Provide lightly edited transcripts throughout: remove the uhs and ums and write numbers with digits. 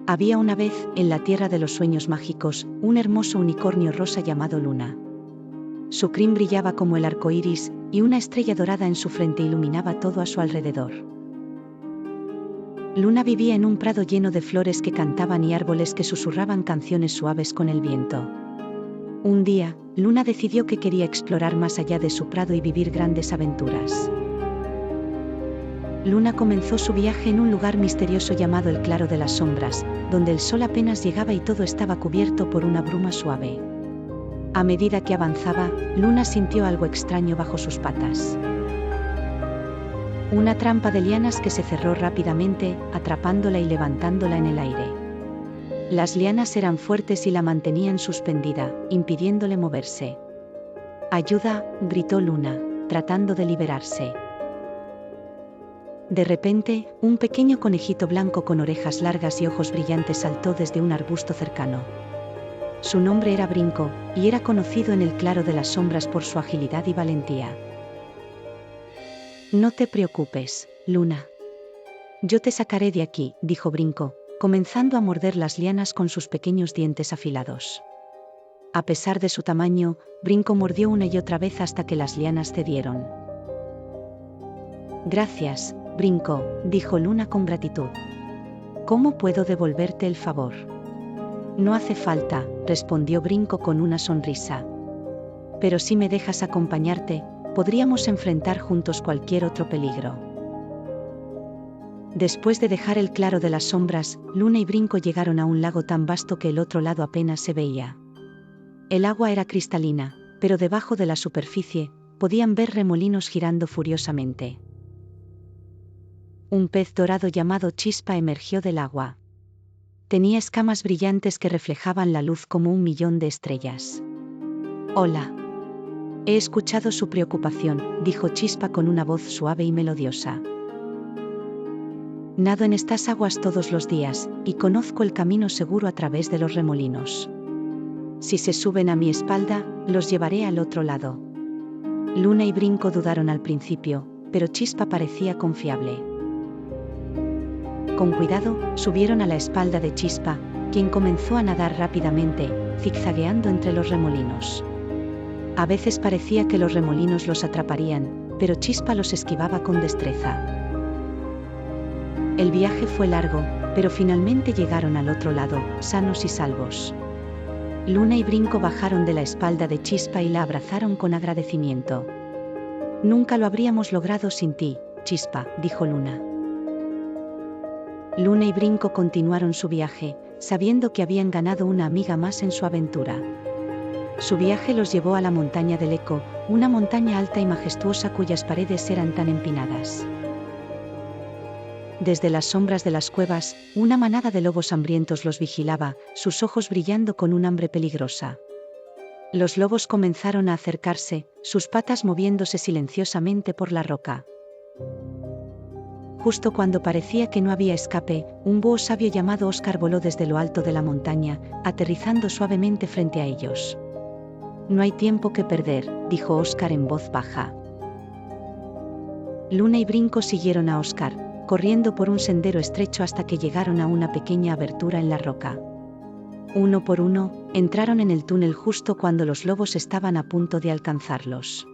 Había una vez, en la tierra de los sueños mágicos, un hermoso unicornio rosa llamado Luna. Su crin brillaba como el arco iris, y una estrella dorada en su frente iluminaba todo a su alrededor. Luna vivía en un prado lleno de flores que cantaban y árboles que susurraban canciones suaves con el viento. Un día, Luna decidió que quería explorar más allá de su prado y vivir grandes aventuras. Luna comenzó su viaje en un lugar misterioso llamado el Claro de las Sombras, donde el sol apenas llegaba y todo estaba cubierto por una bruma suave. A medida que avanzaba, Luna sintió algo extraño bajo sus patas. Una trampa de lianas que se cerró rápidamente, atrapándola y levantándola en el aire. Las lianas eran fuertes y la mantenían suspendida, impidiéndole moverse. «¡Ayuda!», gritó Luna, tratando de liberarse. De repente, un pequeño conejito blanco con orejas largas y ojos brillantes saltó desde un arbusto cercano. Su nombre era Brinco, y era conocido en el Claro de las Sombras por su agilidad y valentía. «No te preocupes, Luna. Yo te sacaré de aquí», dijo Brinco, comenzando a morder las lianas con sus pequeños dientes afilados. A pesar de su tamaño, Brinco mordió una y otra vez hasta que las lianas cedieron. «Gracias, Brinco», dijo Luna con gratitud. «¿Cómo puedo devolverte el favor?» «No hace falta», respondió Brinco con una sonrisa. «Pero si me dejas acompañarte, podríamos enfrentar juntos cualquier otro peligro». Después de dejar el Claro de las Sombras, Luna y Brinco llegaron a un lago tan vasto que el otro lado apenas se veía. El agua era cristalina, pero debajo de la superficie, podían ver remolinos girando furiosamente. Un pez dorado llamado Chispa emergió del agua. Tenía escamas brillantes que reflejaban la luz como 1.000.000 de estrellas. «Hola. He escuchado su preocupación», dijo Chispa con una voz suave y melodiosa. «Nado en estas aguas todos los días, y conozco el camino seguro a través de los remolinos. Si se suben a mi espalda, los llevaré al otro lado». Luna y Brinco dudaron al principio, pero Chispa parecía confiable. Con cuidado, subieron a la espalda de Chispa, quien comenzó a nadar rápidamente, zigzagueando entre los remolinos. A veces parecía que los remolinos los atraparían, pero Chispa los esquivaba con destreza. El viaje fue largo, pero finalmente llegaron al otro lado, sanos y salvos. Luna y Brinco bajaron de la espalda de Chispa y la abrazaron con agradecimiento. «Nunca lo habríamos logrado sin ti, Chispa», dijo Luna. Luna y Brinco continuaron su viaje, sabiendo que habían ganado una amiga más en su aventura. Su viaje los llevó a la montaña del Eco, una montaña alta y majestuosa cuyas paredes eran tan empinadas. Desde las sombras de las cuevas, una manada de lobos hambrientos los vigilaba, sus ojos brillando con un hambre peligrosa. Los lobos comenzaron a acercarse, sus patas moviéndose silenciosamente por la roca. Justo cuando parecía que no había escape, un búho sabio llamado Óscar voló desde lo alto de la montaña, aterrizando suavemente frente a ellos. «No hay tiempo que perder», dijo Óscar en voz baja. Luna y Brinco siguieron a Óscar, corriendo por un sendero estrecho hasta que llegaron a una pequeña abertura en la roca. Uno por uno, entraron en el túnel justo cuando los lobos estaban a punto de alcanzarlos.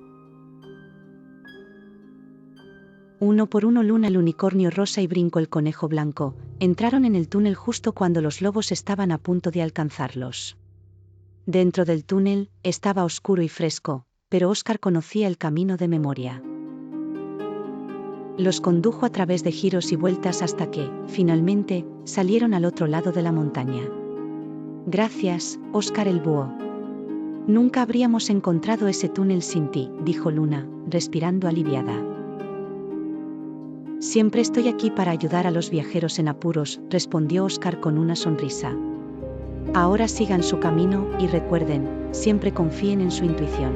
Uno por uno Luna el unicornio rosa y Brinco el conejo blanco, entraron en el túnel justo cuando los lobos estaban a punto de alcanzarlos. Dentro del túnel, estaba oscuro y fresco, pero Óscar conocía el camino de memoria. Los condujo a través de giros y vueltas hasta que, finalmente, salieron al otro lado de la montaña. «Gracias, Óscar el búho. Nunca habríamos encontrado ese túnel sin ti», dijo Luna, respirando aliviada. «Siempre estoy aquí para ayudar a los viajeros en apuros», respondió Óscar con una sonrisa. «Ahora sigan su camino, y recuerden, siempre confíen en su intuición».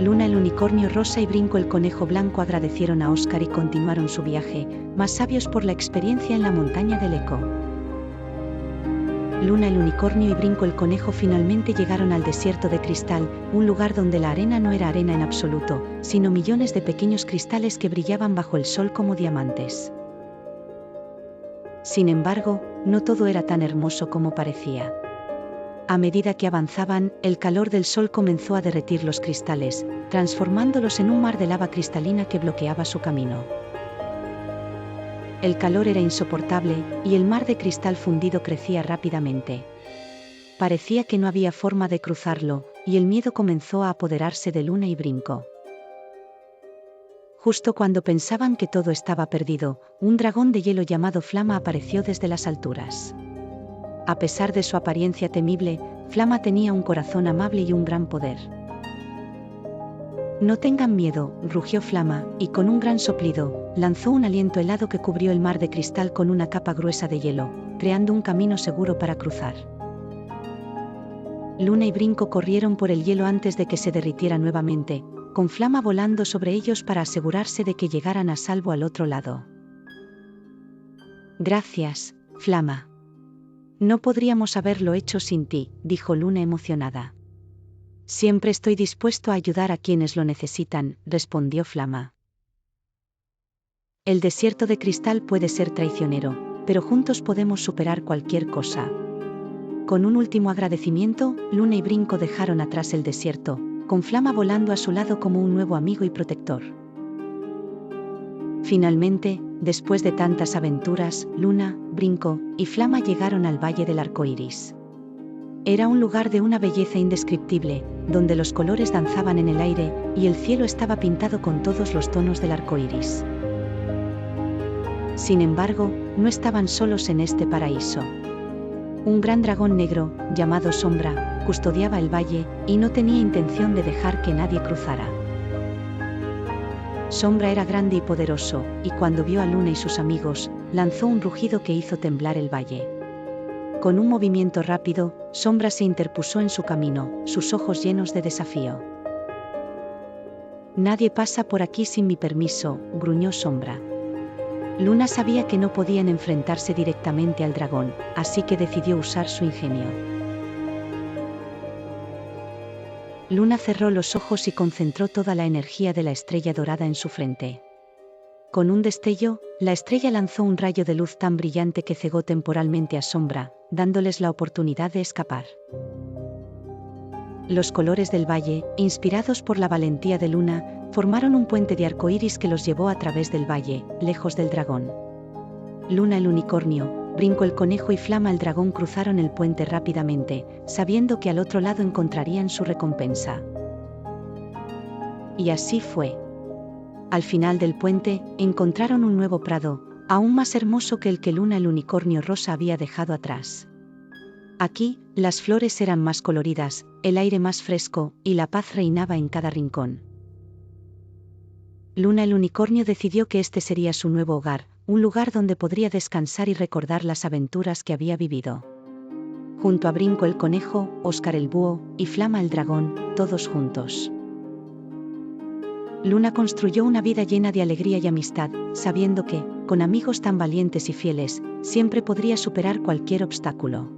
Luna el unicornio rosa y Brinco el conejo blanco agradecieron a Óscar y continuaron su viaje, más sabios por la experiencia en la montaña del Eco. Luna el unicornio y Brinco el conejo finalmente llegaron al desierto de cristal, un lugar donde la arena no era arena en absoluto, sino millones de pequeños cristales que brillaban bajo el sol como diamantes. Sin embargo, no todo era tan hermoso como parecía. A medida que avanzaban, el calor del sol comenzó a derretir los cristales, transformándolos en un mar de lava cristalina que bloqueaba su camino. El calor era insoportable, y el mar de cristal fundido crecía rápidamente. Parecía que no había forma de cruzarlo, y el miedo comenzó a apoderarse de Luna y Brinco. Justo cuando pensaban que todo estaba perdido, un dragón de hielo llamado Flama apareció desde las alturas. A pesar de su apariencia temible, Flama tenía un corazón amable y un gran poder. No tengan miedo, rugió Flama, y con un gran soplido, lanzó un aliento helado que cubrió el mar de cristal con una capa gruesa de hielo, creando un camino seguro para cruzar. Luna y Brinco corrieron por el hielo antes de que se derritiera nuevamente, con Flama volando sobre ellos para asegurarse de que llegaran a salvo al otro lado. Gracias, Flama. No podríamos haberlo hecho sin ti, dijo Luna emocionada. Siempre estoy dispuesto a ayudar a quienes lo necesitan, respondió Flama. El desierto de cristal puede ser traicionero, pero juntos podemos superar cualquier cosa. Con un último agradecimiento, Luna y Brinco dejaron atrás el desierto, con Flama volando a su lado como un nuevo amigo y protector. Finalmente, después de tantas aventuras, Luna, Brinco y Flama llegaron al Valle del Arcoíris. Era un lugar de una belleza indescriptible, donde los colores danzaban en el aire, y el cielo estaba pintado con todos los tonos del arcoíris. Sin embargo, no estaban solos en este paraíso. Un gran dragón negro, llamado Sombra, custodiaba el valle, y no tenía intención de dejar que nadie cruzara. Sombra era grande y poderoso, y cuando vio a Luna y sus amigos, lanzó un rugido que hizo temblar el valle. Con un movimiento rápido, Sombra se interpuso en su camino, sus ojos llenos de desafío. Nadie pasa por aquí sin mi permiso, gruñó Sombra. Luna sabía que no podían enfrentarse directamente al dragón, así que decidió usar su ingenio. Luna cerró los ojos y concentró toda la energía de la estrella dorada en su frente. Con un destello, la estrella lanzó un rayo de luz tan brillante que cegó temporalmente a Sombra, dándoles la oportunidad de escapar. Los colores del valle, inspirados por la valentía de Luna, formaron un puente de arcoíris que los llevó a través del valle, lejos del dragón. Luna el unicornio, Brinco el conejo y Flama el dragón cruzaron el puente rápidamente, sabiendo que al otro lado encontrarían su recompensa. Y así fue. Al final del puente, encontraron un nuevo prado, aún más hermoso que el que Luna el unicornio rosa había dejado atrás. Aquí, las flores eran más coloridas, el aire más fresco, y la paz reinaba en cada rincón. Luna el unicornio decidió que este sería su nuevo hogar, un lugar donde podría descansar y recordar las aventuras que había vivido. Junto a Brinco el conejo, Óscar el búho, y Flama el dragón, todos juntos. Luna construyó una vida llena de alegría y amistad, sabiendo que, con amigos tan valientes y fieles, siempre podría superar cualquier obstáculo.